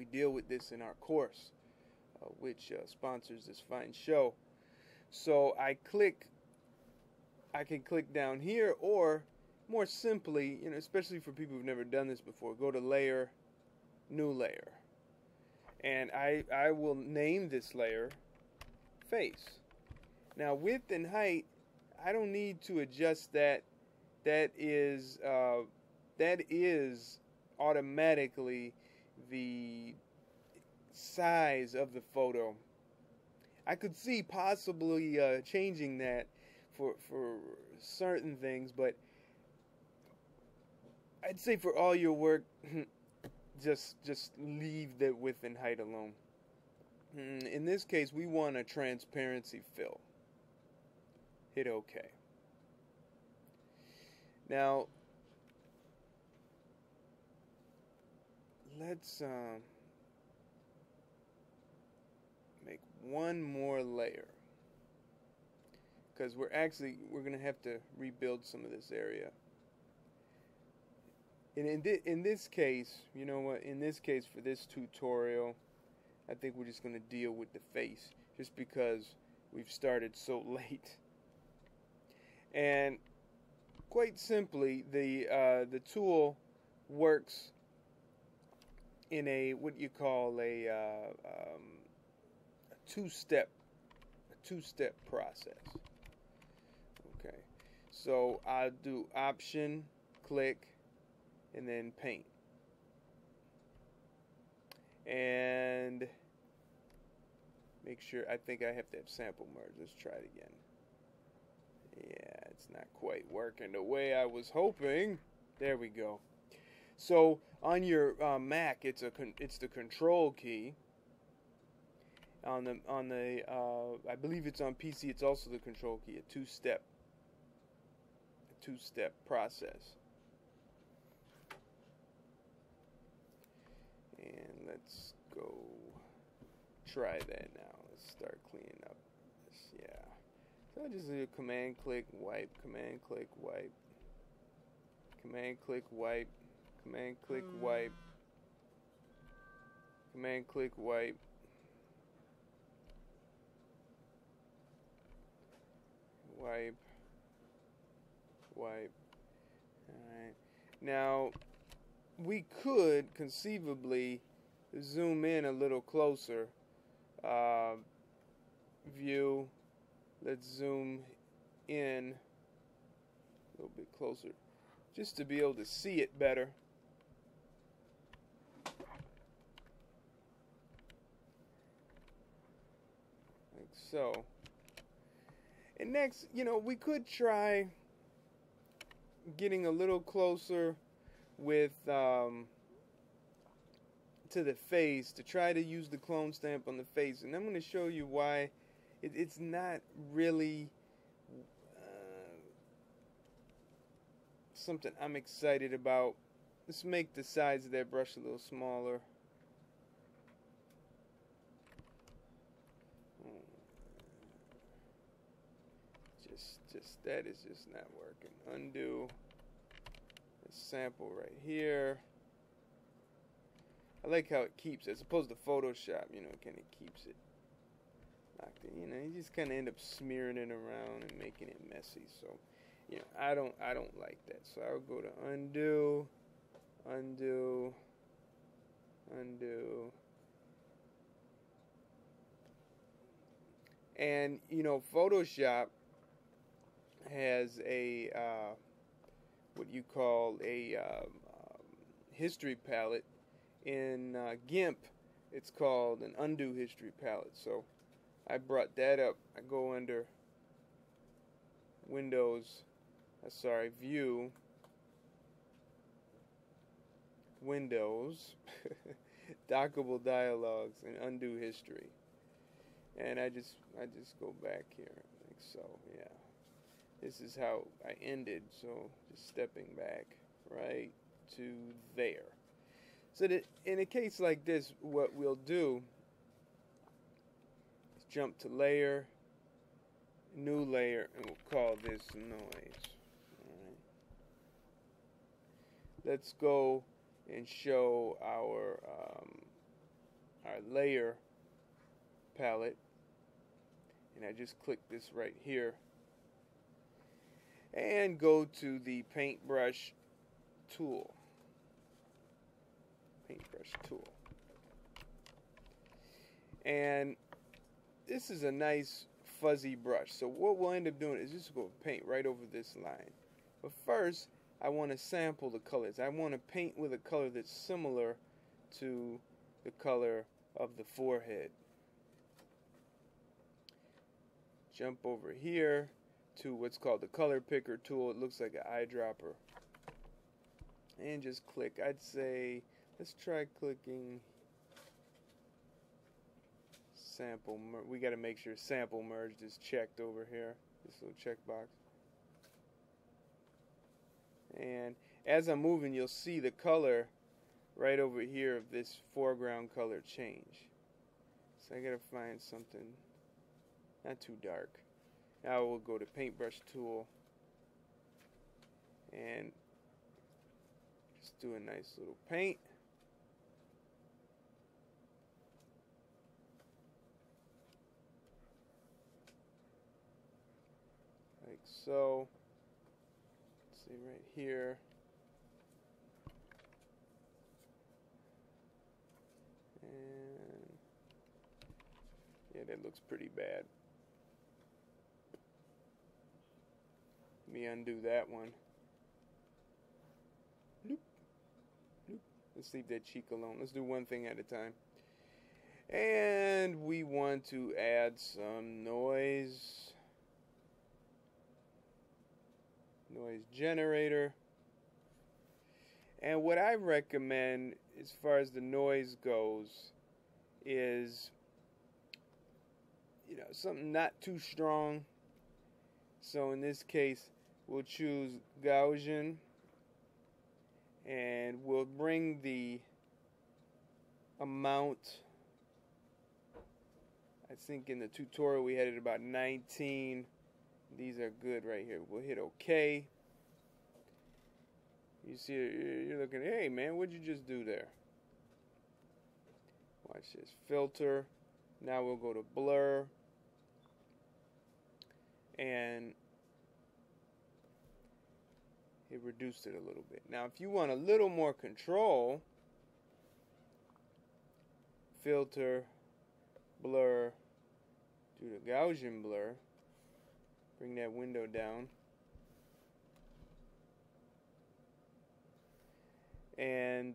We deal with this in our course, which sponsors this fine show. So I can click down here, or more simply, especially for people who've never done this before, go to Layer, New Layer. And I will name this layer Face. Now, width and height, I don't need to adjust that. That is automatically the size of the photo. I could see possibly changing that for certain things, but I'd say for all your work, just leave the width and height alone. In this case, we want a transparency fill. Hit OK. Now, let's make one more layer, because we're going to have to rebuild some of this area. And in this case, you know what? In this case, for this tutorial, I think we're just going to deal with the face, just because we've started so late. And quite simply, the tool works in what you call a two-step process. Okay, so I'll do Option, click, and then Paint. And make sure, I think I have to have sample merge. Let's try it again. Yeah, it's not quite working the way I was hoping. There we go. So on your Mac, it's the Control key. On the I believe it's on PC. It's also the Control key. A two-step process. And let's go try that now. Let's start cleaning up this. Yeah. So I just do Command click wipe, Command click wipe, Command click wipe, Command click wipe, Command click wipe. Wipe, wipe. Alright. Now, we could conceivably zoom in a little closer. View. Let's zoom in a little bit closer, just to be able to see it better. Like so. And next, we could try getting a little closer with to the face, to try to use the clone stamp on the face. And I'm going to show you why it's not really something I'm excited about. Let's make the size of that brush a little smaller. Just that is just not working. Undo. Let's sample right here. I like how it keeps, as opposed to Photoshop, it kind of keeps it locked in. You just kind of end up smearing it around and making it messy. So, I don't like that. So I'll go to undo, undo, undo. And Photoshop has a what you call a history palette. In GIMP, it's called an undo history palette. So I brought that up. I go under Windows, View, Windows, Dockable Dialogues, and Undo History. And I just go back here, like so. Yeah, this is how I ended. So just stepping back right to there. So that in a case like this, what we'll do is jump to Layer, New Layer, and we'll call this Noise. Alright. Let's go and show our our layer palette, and I just click this right here and go to the paintbrush tool. And this is a nice fuzzy brush. So what we'll end up doing is just go paint right over this line. But first, I want to sample the colors. I want to paint with a color that's similar to the color of the forehead. Jump over here to what's called the color picker tool. It looks like an eyedropper. And just click. I'd say, let's try clicking sample. We got to make sure sample merged is checked over here. This little checkbox. And as I'm moving, you'll see the color right over here of this foreground color change. So I got to find something not too dark. Now we'll go to paintbrush tool and just do a nice little paint. Like so. Let's see right here. And yeah, that looks pretty bad. Let me undo that one. Loop. Loop. Let's leave that cheek alone. Let's do one thing at a time. And we want to add some noise. Noise generator. And what I recommend as far as the noise goes is, you know, something not too strong. So in this case, we'll choose Gaussian, and we'll bring the amount. I think in the tutorial we had it about 19. These are good right here. We'll hit OK. You see, you're looking, hey man, what'd you just do there? Watch this. Filter. Now we'll go to blur. And it reduced it a little bit. Now if you want a little more control, filter, blur, do the Gaussian blur, bring that window down, and